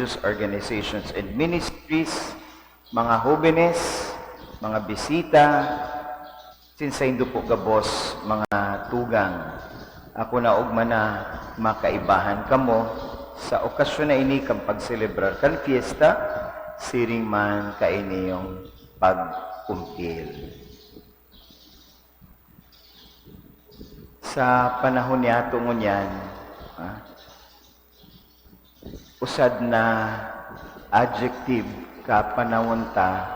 religious organizations and ministries, mga jóvenes, mga bisita, sinsaindo po gabos, mga tugang. Ako na ugma na makaibahan kamo sa okasyon na ini kang pagselebrar kan fiesta, siring man kainiyong pagkumpil. Sa panahon niya tungon yan, usad na adjective ka panahon ta,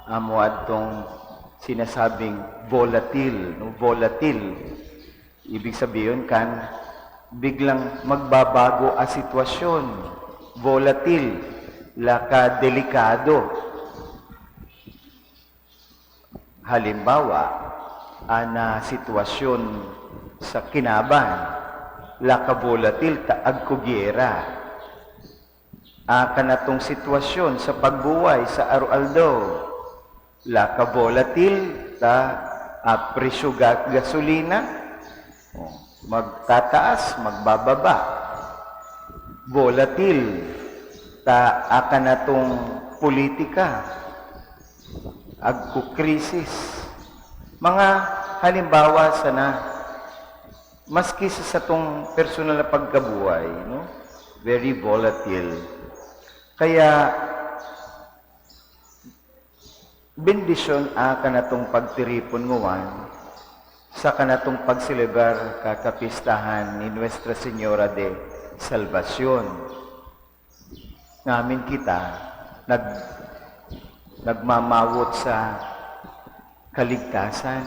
amo adtong sinasabing volatile, no? Volatile. Ibig sabihin kan biglang magbabago ang sitwasyon. Volatile, laka delikado. Halimbawa, ana sitwasyon sa kinaban, laka volatile ta agkugyera. Kanatong sitwasyon sa pagbuhay sa araw-aldaw, laka volatile ta presyo gasolina, magtataas, magbababa. Volatile ta kanatong politika, agkukrisis. Mga halimbawa sana, maski sa tong personal na pagkabuhay, no? Very volatile. Kaya bendisyon kanatong pagtiripon nguwan sa kanatong pagsilebrar kakapistahan ni Nuestra Señora de Salvacion. Ngamin kita nagmamawot sa kaligtasan,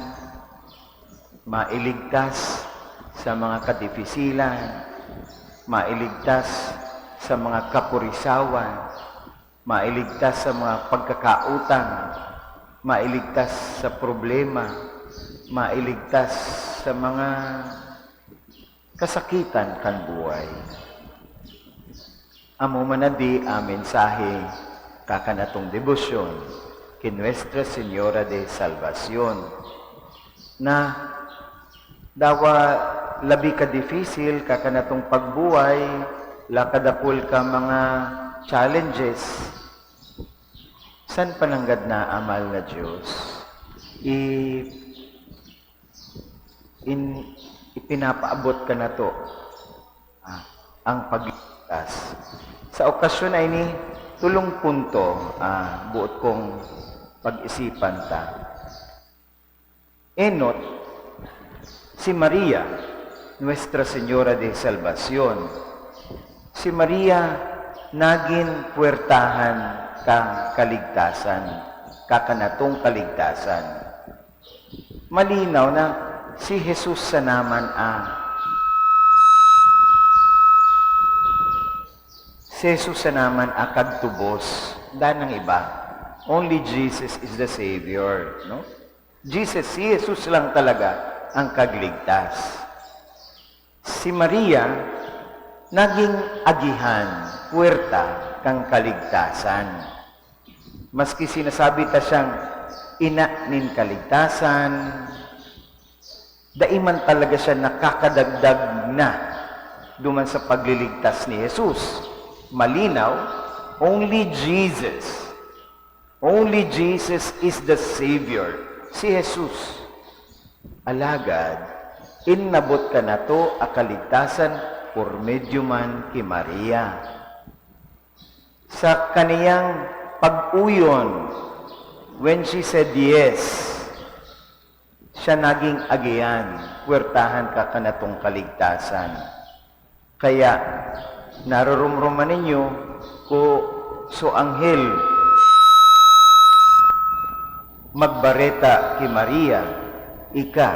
mailigtas sa mga kadifisilan, mailigtas sa mga kapurisawan, mailigtas sa mga pagkakautang, mailigtas sa problema, mailigtas sa mga kasakitan kan buhay. Amo manadi ang mensahe kakanatong debosyon kay Nuestra Señora de Salvacion na dawa labi ka difficile kakanatong pagbuhay, lakadapol ka mga challenges. San pananggad na amal na Diyos? Ipinapaabot ka na to ang pagligtas. Sa okasyon ay ni tulong punto buot kong pag-isipan ta. Enot, si Maria, Nuestra Señora de Salvacion. Si Maria naging puwertahan kang kaligtasan, kakanatong kaligtasan. Malinaw na si Jesus sa naman si Jesus sa naman kagtubos. Danang iba. Only Jesus is the Savior, no? Si Jesus lang talaga ang kagligtas. Si Maria naging agihan, puwerta kang kaligtasan. Maski sinasabi ta siyang ina nin kaligtasan, daiman talaga siya nakakadagdag na duman sa pagliligtas ni Jesus. Malinaw, only Jesus is the Savior. Si Jesus. Alagad, innabot ka na to a kaligtasan por medyo man ki Maria. Sa kaniyang pag-uyon, when she said yes, siya naging agian, puwertahan ka kanatong kaligtasan. Kaya, narurumruman ninyo ko so anghel magbareta ki Maria, ika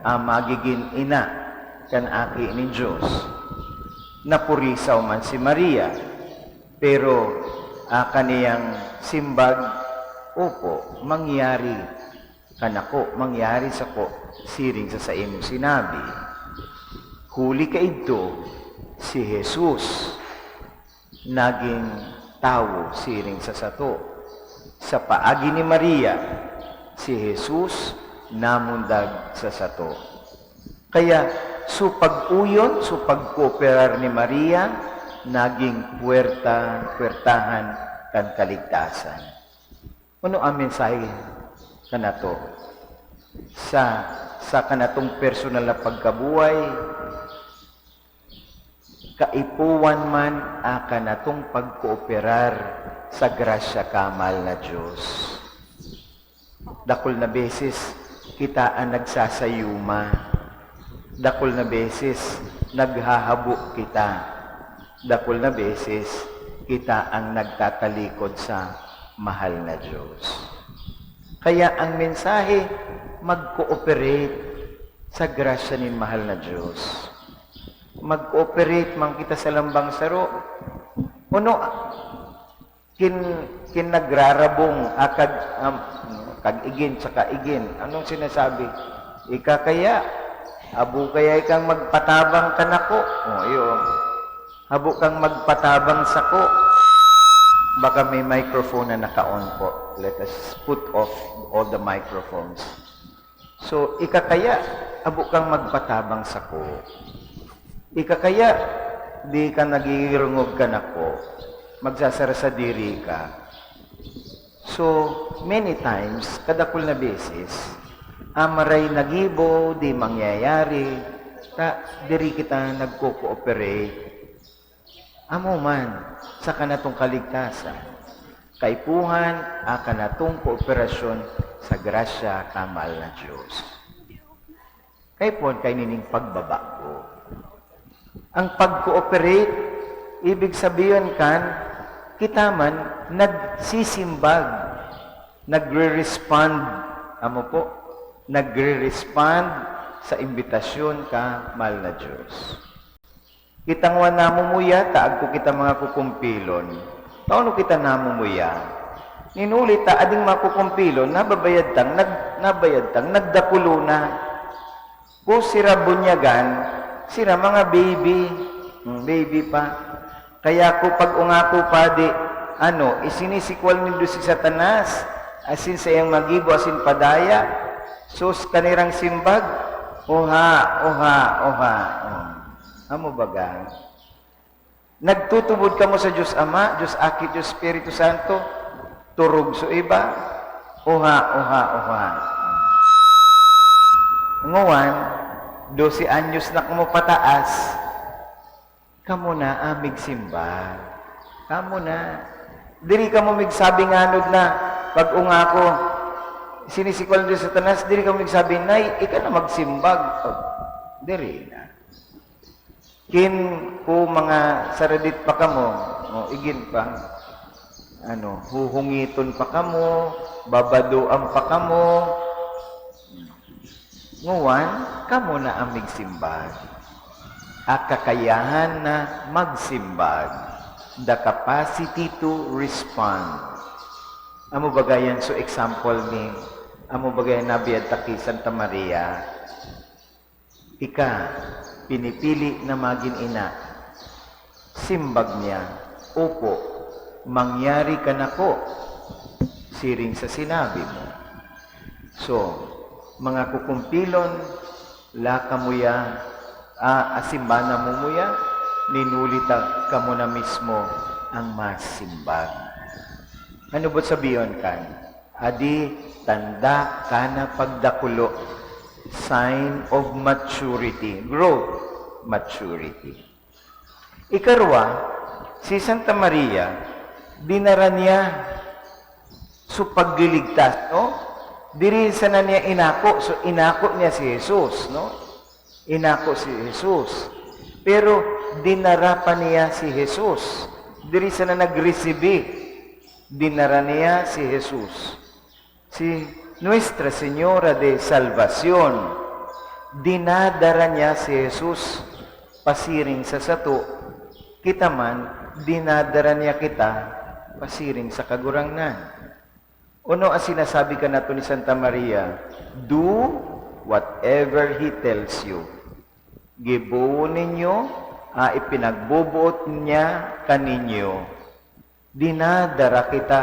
ang magiging ina kan aki ni Diyos. Napurisaw man si Maria, pero kaniyang simbag, opo, mangyari kanako, mangyari sa ko, siring sa imong sinabi. Huli ka ito, si Jesus, naging tao siring sa sato. Sa paagi ni Maria, si Jesus namundag sa sato. Kaya, so pag-uyon, so pag-kooperar ni Maria, naging puwertahan kan kaligtasan. Ano ang mensahe kanato? Sa kanatong personal na pagkabuhay, kaipuwan man a kanatong pagkooperar sa grasya kamal na Diyos. Dakol na beses kita ang nagsasayuma. Dakol na beses naghahabo kita. Dakol na beses kita ang nagtatalikod sa mahal na Diyos. Kaya ang mensahe, mag-cooperate sa grasya ni mahal na Diyos. Mag-cooperate man kita sa lambang saro. Uno, kin nagrarabong kag igin tsaka igin. Anong sinasabi? Ika kaya, abo kaya ikang magpatabang ka nako. Yun. Habo kang magpatabang sako. Baka may microphone na naka-on po. Let us put off all the microphones. So, ika kaya, abo kang magpatabang sako. Ika kaya, di ka nagigirungog ka nako. Magsasara sa diri ka. So, many times, kadakul na beses, amaray nagibo, di mangyayari, diri kita nagko-cooperate. Amo man, sa kanatong kaligtasan, kaipuhan, kanatong kooperasyon sa grasya kamal na Diyos. Kaipon, kay nining pagbabago. Ang pag-cooperate, ibig sabihin kan, kita man nagsisimbag, nagre-respond, amo po, nagre-respond sa imbitasyon ka, mahal na Diyos. Kitang wa namumuya, taag ko kita mga kukumpilon. Taon kita namumuya. Ninulit ta, ading mga kukumpilon, nabayad tang, nagdakulo na. Kung sira bunyagan, sira mga baby pa. Kaya ko pag ungako pa di, isinisikwal nindo si Satanas, asin sa iyang magibo, asin padaya, sus kanirang simbag, oha. Amo baga? Nagtutubod ka mo sa Diyos Ama, Diyos Aki, Diyos Espiritu Santo, turog so iba, oha. Ngawan, 12 anyos na kamo pataas, kamo na amig simba. Kamo na. Diri kamo migsabi nganod na, pag ungako, sinisikwal din sa Satanas, diri kamo migsabi, nay, ika na magsimbag. Diri na. Kin ko mga saradit pa kamo, igin pa, huhungiton pa kamo, babadoan pa kamo, nguwan, kamo na amig simbag. Kakayahan na magsimbag. The capacity to respond. Amo bagayan, so example ni, amo bagayan nabiyad taki Santa Maria, ika, pinipili na maging ina. Simbag niya, opo, mangyari ka na ko, siring sa sinabi mo. So, mga kukumpilon, laka mo ya, asimbana mo mo ya, ninulita ka mo na mismo ang masimbag. Ano ba sabiyon kan? Adi, tanda ka na pagdakulo, sign of maturity, growth, maturity. Ikarwa, si Santa Maria, dinara niya so pagliligtas, no? Diri sa na niya inako, so inako niya si Jesus, no? Inako si Jesus. Pero dinara pa niya si Jesus. Diri sa na nag-receive, dinara niya si Jesus. Si Nuestra Señora de Salvación, dinadara niya si Jesus pasiring sa sato, kita man, dinadara niya kita pasiring sa kagurangnan. Uno ang sinasabi ka nato ni Santa Maria, do whatever He tells you. Gibuo ninyo, ipinagbubuot niya kaninyo. Dinadara kita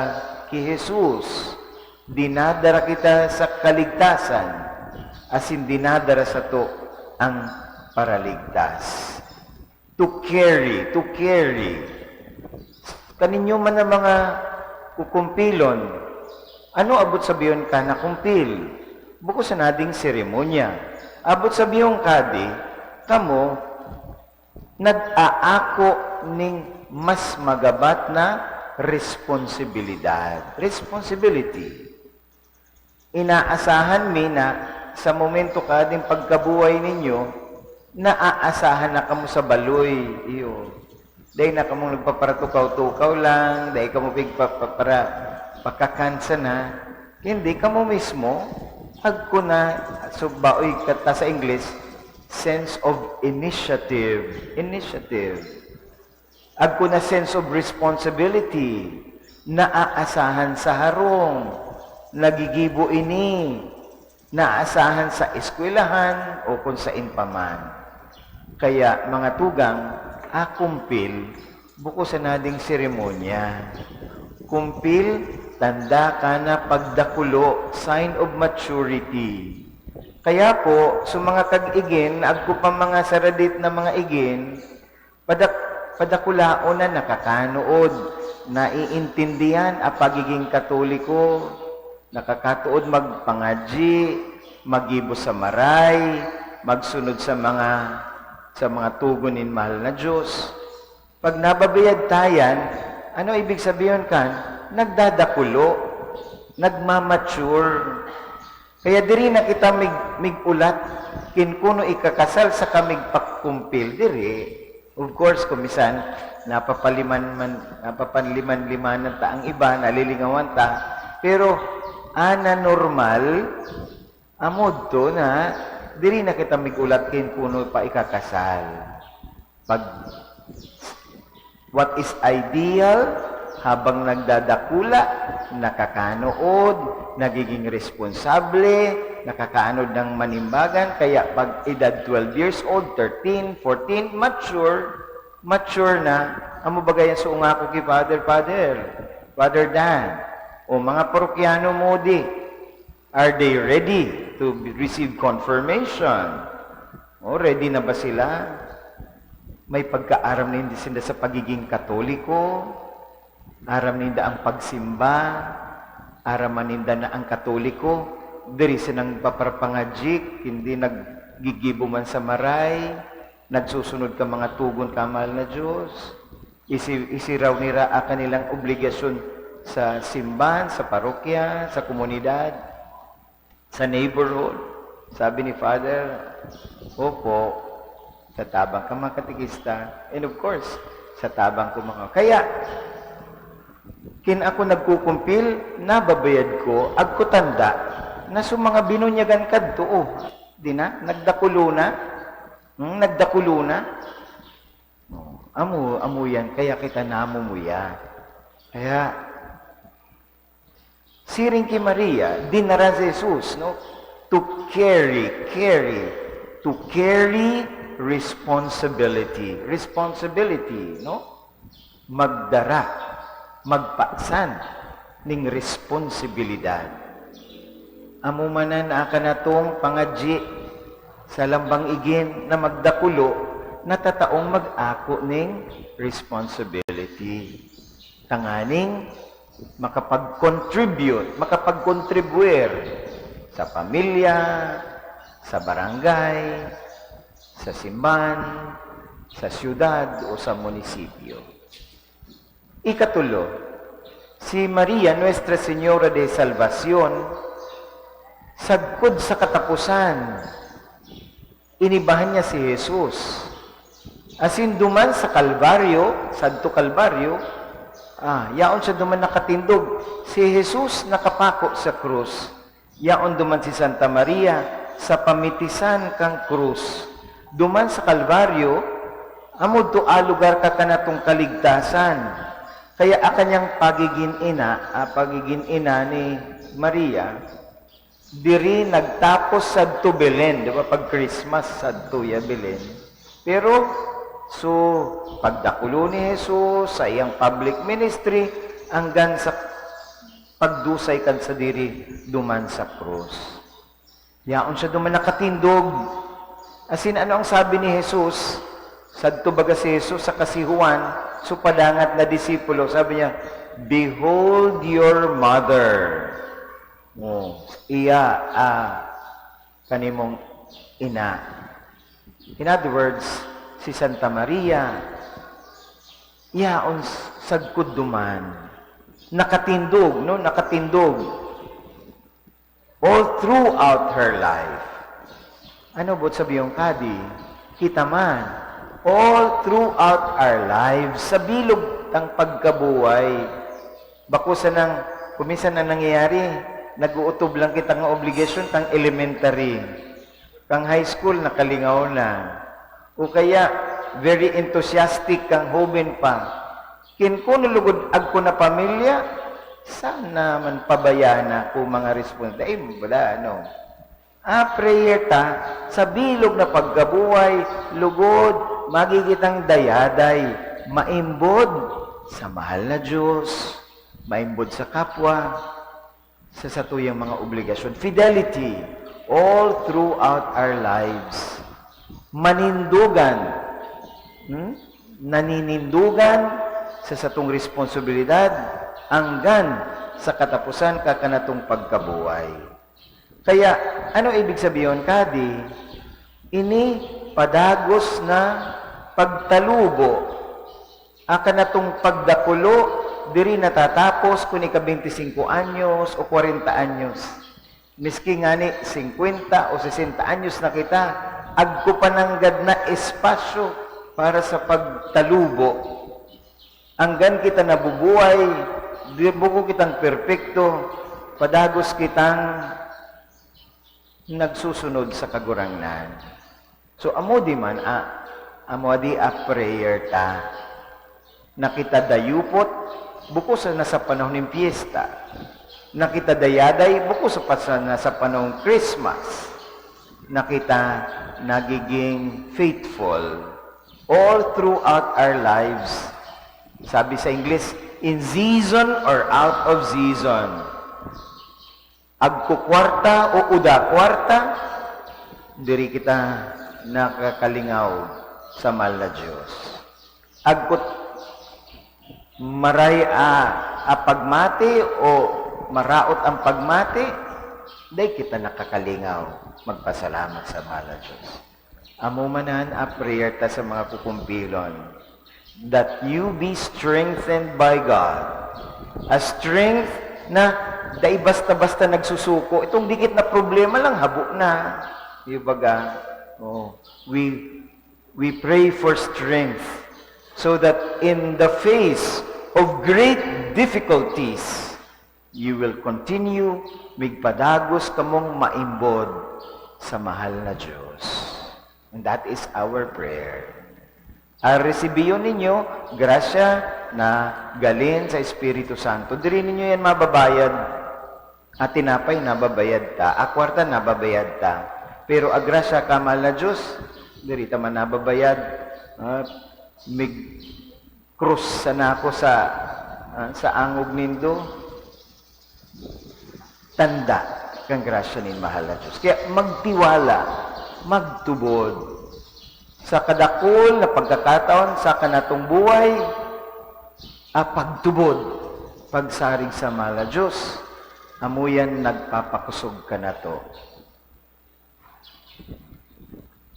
ki Jesus. Dinadara kita sa kaligtasan, asin dinadara sa to ang paraligtas. To carry. Kaninyo man ang mga kukumpilon, ano abot sabiyon ka na kumpil? Buko sa nading seremonya. Abot sabiyon ka di, kamo, nag-aako ning mas magabat na responsibilidad. Responsibility. Inaasahan mi na sa momento ka din pagkabuhay ninyo, naaasahan na kamo sa baloy. Iyo. Dahil na kamo nagpaparatukaw-tukaw lang, dahil kamo para pagkakansa na, hindi kamo mismo, agko na, so baoy kata sa English, sense of initiative. Agko na sense of responsibility, naaasahan sa harong, nagigibo ini, naaasahan sa eskwelahan o kung sa inpaman. Kaya mga tugang, kumpil, buko sa nading seremonya. Kumpil, tanda ka na pagdakulo, sign of maturity. Kaya po, sa mga tag-igin, agko pa mga saradit na mga igin, padakulaon na nakakanood, naiintindihan ang pagiging katoliko, nakakatuod magpangadji, magibo sa maray, magsunod sa mga tugon in mahal na Diyos. Pag nababayad tayan, ano ibig sabihin kan? Nagdadakulo, nagmamature. Kaya diri na kita migulat, kinkuno ikakasal sa kamig pakkumpil, diri. Of course, kumisan, napapanliman-limanan ta ang iba, nalilingawan ta, pero ana normal, amod to na, diri na kita migulat kinkuno pa ikakasal. What is ideal, habang nagdadakula, nakakanood, nagiging responsable, nakakaanod ng manimbagan, kaya pag edad 12 years old, 13, 14, mature na, amo bagayan sa unga ko kay Father Dan, o mga parokyano mo di, are they ready to receive confirmation? O, ready na ba sila? May pagkaaram na hindi sila sa pagiging katoliko, aram ninda ang pagsimba, araman ninda na ang katoliko, diri sinang paparpangajik, hindi naggigibo man sa maray, nagsusunod ka mga tugon kamal na Diyos, isiraw nira ang kanilang obligasyon sa simbahan, sa parokya, sa komunidad, sa neighborhood. Sabi ni Father, opo, sa tabang ka mga katikista, and of course, sa tabang ko mga. Kaya, kin ako nagkukumpil, nababayad ko, agko tanda, na sa mga binunyagan kadto, di na, nagdakulo na, amo yan, kaya kita namumuya. Kaya, siring kay Maria, dinara si Jesus, no? To carry responsibility, no? Magdara, magpasan ning responsibilidad. Amo manan aka natong pangadji sa lambang igin na magdakulo, natataong mag-ako ning responsibility. Tanganing makapag-contribuer sa pamilya, sa barangay, sa simbahan, sa siyudad o sa munisipyo. Ikatulo, si Maria Nuestra Señora de Salvación, sagkod sa katapusan, inibahan niya si Jesus. Asin duman sa Kalbaryo, Santo Kalbaryo, yaon siya duman nakatindog. Si Jesus nakapako sa krus. Yaon duman si Santa Maria sa pamitisan kang krus. Duman sa Kalbaryo, amod to lugar ka kanatong kaligtasan. Kaya akanyang pagiging ina ni Maria, diri nagtapos sa Belen, di ba? Pag Christmas sa Belen. Pero, so, pagdakulo ni Jesus sa iyang public ministry, hanggang sa pagdusay kan sa diri duman sa krus. Yaon siya duman nakatindog. Asin ano ang sabi ni Jesus Sadto baga si Jesus sa kasihuan, so padangat na disipulo, sabi niya, "Behold your mother." Oh, iya kanimong ina. In other words, si Santa Maria, yaon sagkod duman. Nakatindog, no? Nakatindog. All throughout her life. Ano bot sabi yung kadi? Kita man. All throughout our lives, sa bilog ng pagkabuhay, bako sa nang, kuminsan na nangyayari, nag-uutob lang kita ng obligasyon kang elementary. Kang high school, nakalingaw na. O kaya, very enthusiastic kang hoben pa. Kin ko nulugod ag ko na pamilya, sana man pabayana ko mga responsibilidad. Wala, no? Prayer ta, sa bilog na pagkabuhay, lugod, magigitang dayaday, maimbod sa mahal na Diyos, maimbod sa kapwa, sa satuyang mga obligasyon. Fidelity, all throughout our lives. Manindugan, naninindugan sa satong responsibilidad, hanggan sa katapusan kakanatong pagkabuhay. Kaya, ano ibig sabihin, kadi? Ini padagos na pagtalubo. Akan natong pagdakulo, diri natatapos kung ika 25 anyos o 40 anyos. Miski nga ni 50 o 60 anyos na kita, agko pananggad na espasyo para sa pagtalubo. Hanggan kita nabubuhay, di buko kitang perpekto, padagos kitang nagsusunod sa kagurangnan. So, amo di man, amo di prayer ta, nakita dayupot, buko sa nasa panahon ng piyesta. Nakita dayaday, buko sa nasa panahon Christmas. Nakita nagiging faithful all throughout our lives. Sabi sa English, in season or out of season. Agkukwarta o uda kwarta, diri kita nakakalingaw sa mahal na Diyos. Agkut maray pagmati o maraot ang pagmati, day kita nakakalingaw magpasalamat sa mahal na Diyos. Amo manan prayer ta sa mga kukumpilon, that you be strengthened by God. A strength na dahil basta-basta nagsusuko, itong dikit na problema lang, habo na. Ibaga, we pray for strength so that in the face of great difficulties, you will continue migpadagos kamong maimbod sa mahal na Diyos. And that is our prayer. Resibiyon ninyo, grasya na galin sa Espiritu Santo. Diri ninyo yan mababayad. At tinapay, nababayad ta. Akwarta, nababayad ta. Pero agrasya kamal na Diyos, diri ta man nababayad. Mig krus sana ako sa angog nindo. Tanda kang grasya ni mahal na Diyos. Kaya magtiwala, magtubod. Sa kadakol na pagkakataon sa kanatong buhay, pagtubod, pagsaring sa mahal na Diyos, amuyan nagpapakusog ka na to.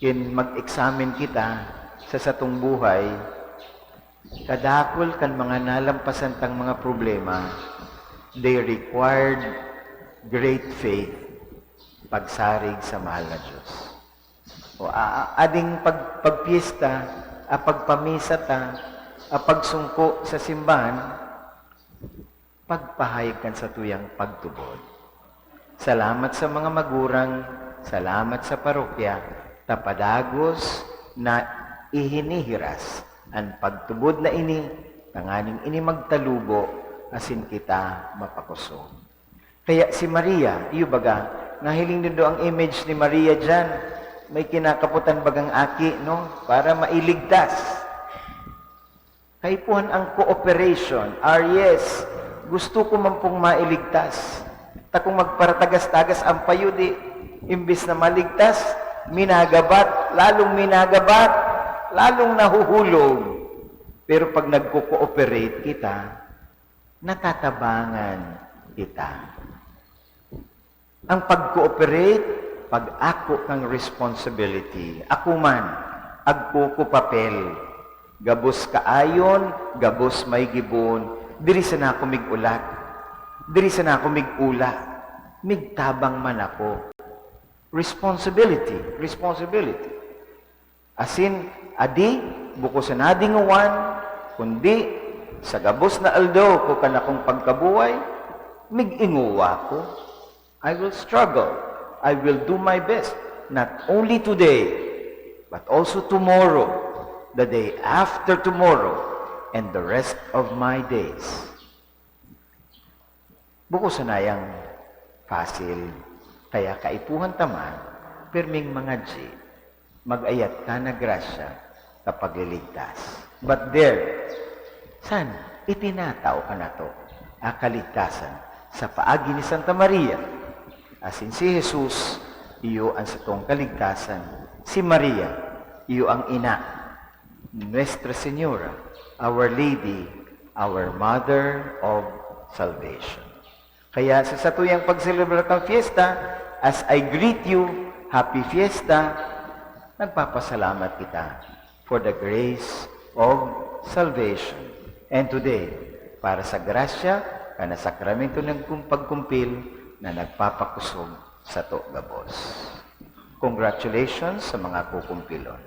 Kin mag-examine kita sa satong buhay, kadakol kan mga nalampasan tang mga problema, they required great faith, pagsarig sa mahal na Diyos. O ading pagpiyesta, pagpamisa ta, pagsungko sa simbahan, pagpahayag kan sa tuyang pagtubod. Salamat sa mga magurang, salamat sa parokya, tapadagos na ihinihiras ang pagtubod na ini, tanganing ini magtalubo, asin kita mapakusog. Kaya si Maria, iyo baga, nahiling nindo ang image ni Maria dyan, may kinakaputan bagang aki, no? Para mailigtas. Kaipuhan ang cooperation, yes, gusto ko man pong mailigtas. Takong magparatagas-tagas ang payudi, imbis na maligtas, minagabat, lalong minagabat, lalong nahuhulog. Pero pag nagko-cooperate kita, natatabangan kita. Ang pag-cooperate, pag ako kang responsibility, ako man, agko ko papel, gabos kaayon, gabos may gibon, diri sa na ako mig-ulat, diri sa na ako mig-ula, migtabang man ako. Responsibility. Asin, adi, buko sa nading uwan, kundi sa gabos na aldaw ko kanakong pagkabuhay, mig-inguwa ko. I will struggle. I will do my best. Not only today, but also tomorrow, the day after tomorrow, and the rest of my days. Buko sa nayang fasil, kaya kaipuhan taman, pirming mga G, mag-ayat ka na grasya kapag liligtas. But there, san, itinatao ka na to, akaligtasan sa paagi ni Santa Maria. Asin si Jesus, iyo ang satong kaligtasan. Si Maria, iyo ang ina. Nuestra Señora, Our Lady, our Mother of Salvation. Kaya sa satuyang pag-celebrate ng fiesta, as I greet you, Happy Fiesta, nagpapasalamat kita for the grace of salvation. And today, para sa grasya, kana sakramento ng pagkumpil na nagpapakusog sa to gabos. Congratulations sa mga kukumpilon.